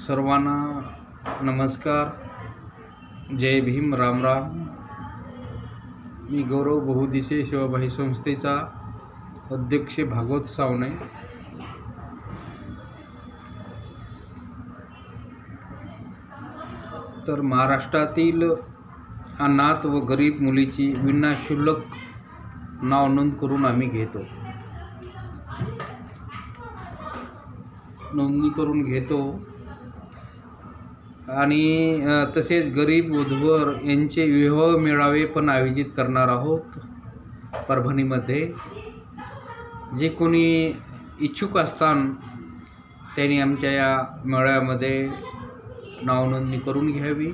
सर्वांना नमस्कार. जय भीम. राम राम. मी गौरव बहुदिशे सेवाभावी संस्थेचा अध्यक्ष भागवत सावणे. तर महाराष्ट्रातील अनाथ व गरीब मुलीची विनाशुल्क नाव नोंद करून आम्ही घेतो. नोंदणी करून घेतो आणि तसेच गरीब वधूवर यांचे विवाह मेळावे पण आयोजित करणार आहोत परभणीमध्ये. जे कोणी इच्छुक असतात त्यांनी आमच्या या मेळाव्यामध्ये नाव नोंदणी करून घ्यावी.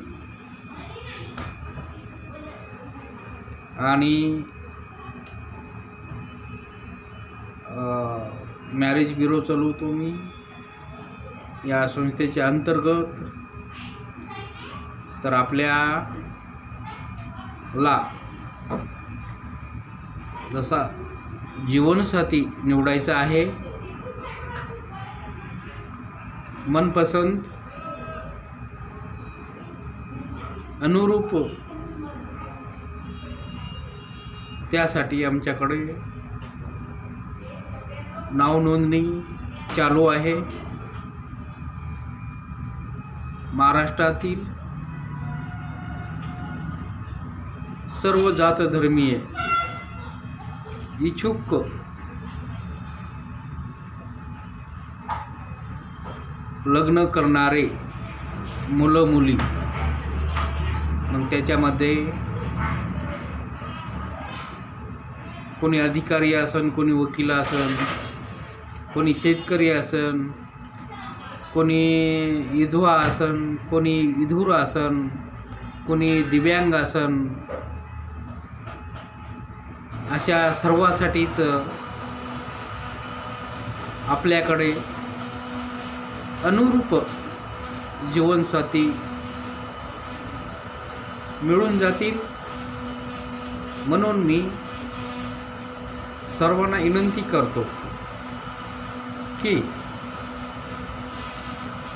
आणि मॅरेज ब्युरो चालवतो मी या संस्थेच्या अंतर्गत. तर आपल्याला जसा जीवनसाथी निवडायचा आहे, मनपसंत अनुरूप, त्यासाठी आमच्याकडे नाव नोंदणी चालू आहे. महाराष्ट्रातील सर्व जात धर्मीय इच्छुक लग्न करणारे मुलं मुली, मग त्याच्यामध्ये कोणी अधिकारी असन, कोणी वकील असन, कोणी शेतकरी असन, कोणी विधवा असन, कोणी विधुर असन, कोणी दिव्यांग असन, अशा सर्वांसाठीच आपल्याकडे अनुरूप जीवनसाथी मिळून जातील. म्हणून मी सर्वांना विनंती करतो की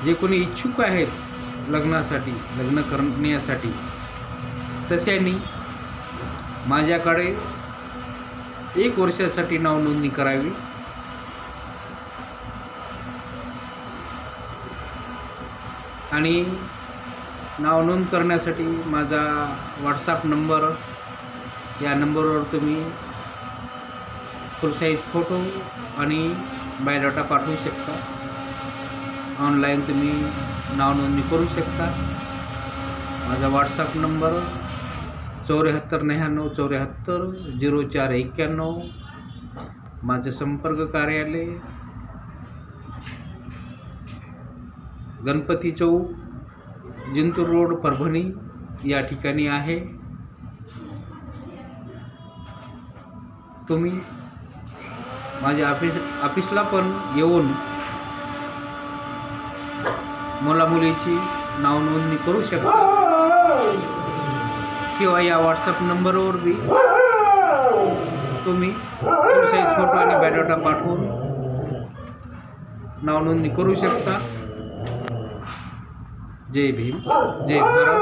जे कोणी इच्छुक आहेत लग्नासाठी, लग्न करण्यासाठी, तशांनी माझ्याकडे 1 वर्षासाठी नाव नोंदणी करावी. आणि नाव नोंद करण्यासाठी माझा व्हॉट्सॲप नंबर, या नंबरवर तुम्ही फुल साईज फोटो आणि बायोडाटा पाठवू शकता. ऑनलाईन तुम्ही नाव नोंदणी करू शकता. माझा व्हॉट्सॲप नंबर 7499 74 0491. माझे संपर्क कार्यालय गणपती चौक, जिंतूर रोड, परभणी या ठिकाणी आहे. तुम्ही माझ्या ऑफिसला पण येऊन मुलामुलीची नाव नोंदणी करू शकता, किंवा या व्हॉट्सॲप नंबरवर बी तुम्ही साईज फोटो आणि बायोडाटा पाठवून नाव नोंदणी करू शकता. जय भीम. जय भारत.